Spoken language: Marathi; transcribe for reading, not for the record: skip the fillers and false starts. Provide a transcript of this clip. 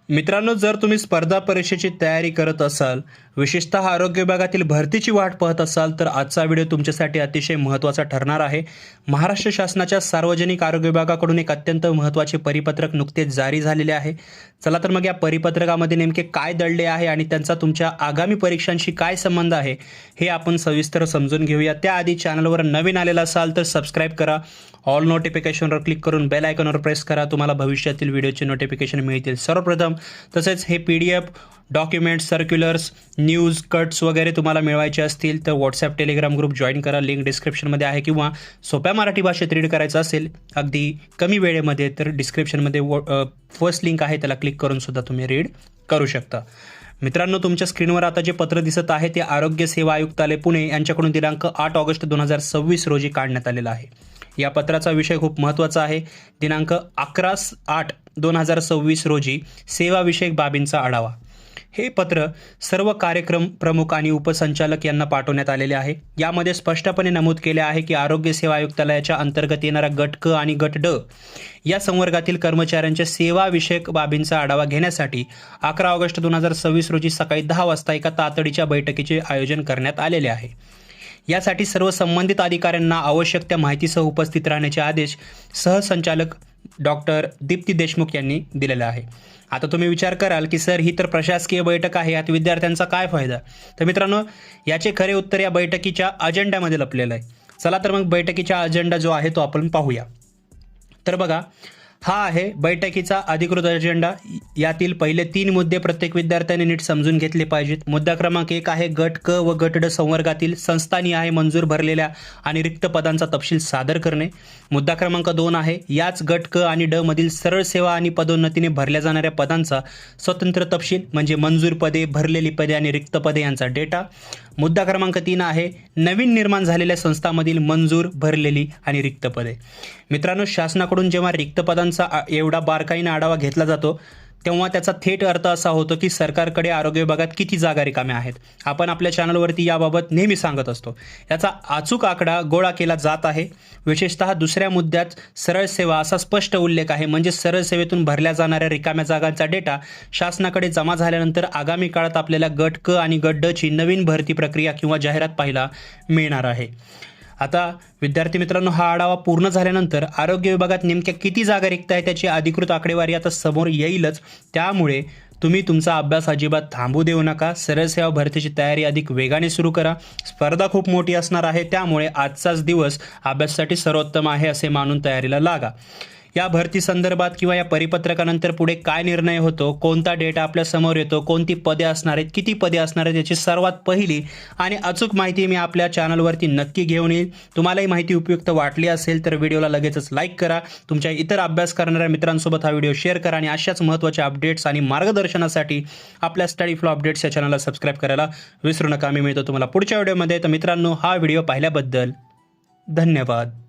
मित्रांनो, जर तुम्ही स्पर्धा परीक्षेची तयारी करत असाल, विशेषतः आरोग्य विभागातील भरतीची वाट पाहत असाल, तर आजचा व्हिडिओ तुमच्यासाठी अतिशय महत्त्वाचा ठरणार आहे. महाराष्ट्र शासनाच्या सार्वजनिक आरोग्य विभागाकडून एक अत्यंत महत्त्वाचे परिपत्रक नुकतेच जारी झालेले आहे. चला तर मग या परिपत्रकामध्ये नेमके काय दडले आहे आणि त्यांचा तुमच्या आगामी परीक्षांशी काय संबंध आहे, हे आपण सविस्तर समजून घेऊया. त्याआधी चॅनलवर नवीन आलेला असाल तर सबस्क्राईब करा, ऑल नोटिफिकेशनवर क्लिक करून बेल आयकॉनवर प्रेस करा. तुम्हाला भविष्यातील व्हिडिओचे नोटिफिकेशन मिळतील सर्वप्रथम. तसेच हे PDF, डॉक्युमेंट्स, सर्क्युलर्स, न्यूज, कट्स वगैरे तुम्हाला मिळवायचे असतील तर व्हॉट्सॲप, टेलिग्राम ग्रुप जॉईन करा. लिंक डिस्क्रिप्शनमध्ये आहे. किंवा सोप्या मराठी भाषेत रीड करायचं असेल अगदी कमी वेळेमध्ये तर डिस्क्रिप्शनमध्ये फर्स्ट लिंक आहे, त्याला क्लिक करून सुद्धा तुम्ही रीड करू शकता. मित्रांनो, तुमच्या स्क्रीनवर आता जे पत्र दिसत आहे ते आरोग्य सेवा आयुक्तालय पुणे यांच्याकडून दिनांक 8 ऑगस्ट 2026 रोजी काढण्यात आलेला आहे. या पत्राचा विषय खूप महत्त्वाचा आहे. दिनांक 11/8/2026 रोजी सेवाविषयक बाबींचा आढावा. हे पत्र सर्व कार्यक्रम प्रमुख आणि उपसंचालक यांना पाठवण्यात आलेले आहे. यामध्ये स्पष्टपणे नमूद केले आहे की आरोग्य सेवा आयुक्तालयाच्या अंतर्गत येणारा गट क आणि गट ड या संवर्गातील कर्मचाऱ्यांच्या सेवाविषयक बाबींचा आढावा घेण्यासाठी 11 ऑगस्ट 2026 रोजी सकाळी 10 वाजता एका तातडीच्या बैठकीचे आयोजन करण्यात आलेले आहे. यासाठी सर्व संबंधित अधिकाऱ्यांना आवश्यक त्या माहितीसह उपस्थित राहण्याचे आदेश सहसंचालक डॉक्टर दीप्ती देशमुख यांनी दिलेला आहे. आता तुम्ही विचार कराल की सर, ही तर प्रशासकीय बैठक आहे, यात विद्यार्थ्यांचा काय फायदा? तर मित्रांनो, याचे खरे उत्तर या बैठकीच्या अजेंड्यामध्ये लपलेलं आहे. चला तर मग बैठकीचा अजेंडा जो आहे तो आपण पाहूया. तर बघा, हा आहे बैठकीचा अधिकृत अजेंडा. यातील पहिले 3 मुद्दे प्रत्येक विद्यार्थ्याने नीट समजून घेतले पाहिजेत. मुद्दा क्रमांक 1 आहे गट क व गट ड संवर्गातील संस्थानिहाय मंजूर भरलेल्या आणि रिक्त पदांचा तपशील सादर करणे. मुद्दा क्रमांक 2 आहे याच गट क आणि ड मधील सरळ सेवा आणि पदोन्नतीने भरल्या जाणाऱ्या पदांचा स्वतंत्र तपशील, म्हणजे मंजूर पदे, भरलेली पदे आणि रिक्त पदे यांचा डेटा. मुद्दा क्रमांक 3 आहे नवीन निर्माण झालेल्या संस्थांमधील मंजूर, भरलेली आणि रिक्त पदे. मित्रांनो, शासनाकडून जेव्हा रिक्त पदांचा एवढा बारकाईने आढावा घेतला जातो तेव्हा त्याचा थेट अर्थ असा होतो की सरकारकडे आरोग्य विभागात किती जागा रिकाम्या आहेत. आपण आपल्या चॅनलवरती याबाबत नेहमी सांगत असतो. याचा अचूक आकडा गोळा केला जात आहे. विशेषतः दुसऱ्या मुद्द्यात सरळ सेवा असा स्पष्ट उल्लेख आहे, म्हणजे सरळ सेवेतून भरल्या जाणाऱ्या रिकाम्या जागांचा डेटा शासनाकडे जमा झाल्यानंतर आगामी काळात आपल्याला गट क आणि गट ड ची नवीन भरती प्रक्रिया किंवा जाहिरात पाहायला मिळणार आहे. आता विद्यार्थी मित्रांनो, हा आढावा पूर्ण झाल्यानंतर आरोग्य विभागात नेमक्या किती जागा रिक्त आहे त्याची अधिकृत आकडेवारी आता समोर येईलच. त्यामुळे तुम्ही तुमचा अभ्यास अजिबात थांबू देऊ नका. सरळ सेवा भरतीची तयारी अधिक वेगाने सुरू करा. स्पर्धा खूप मोठी असणार आहे, त्यामुळे आजचाच दिवस अभ्यासासाठी सर्वोत्तम आहे असे मानून तयारीला लागा. या भरती संदर्भात किंवा या परिपत्रकानंतर पुढे काय निर्णय होतो, कोणता डेटा आपल्या समोर येतो, कोणती पदे असणार आहेत, किती पदे असणार आहेत, याची सर्वात पहिली आणि अचूक माहिती मी आपल्या चॅनलवरती नक्की घेऊन येईल. तुम्हाला ही माहिती उपयुक्त वाटली असेल तर व्हिडिओला लगेचच लाईक करा. तुमच्या इतर अभ्यास करणाऱ्या मित्रांसोबत हा व्हिडिओ शेअर करा आणि अशाच महत्त्वाच्या अपडेट्स आणि मार्गदर्शनासाठी आपल्या स्टडी फ्लो अपडेट्स या चॅनलला सबस्क्राईब करायला विसरू नका. मी मिळतो तुम्हाला पुढच्या व्हिडिओमध्ये. तर मित्रांनो, हा व्हिडिओ पाहिल्याबद्दल धन्यवाद.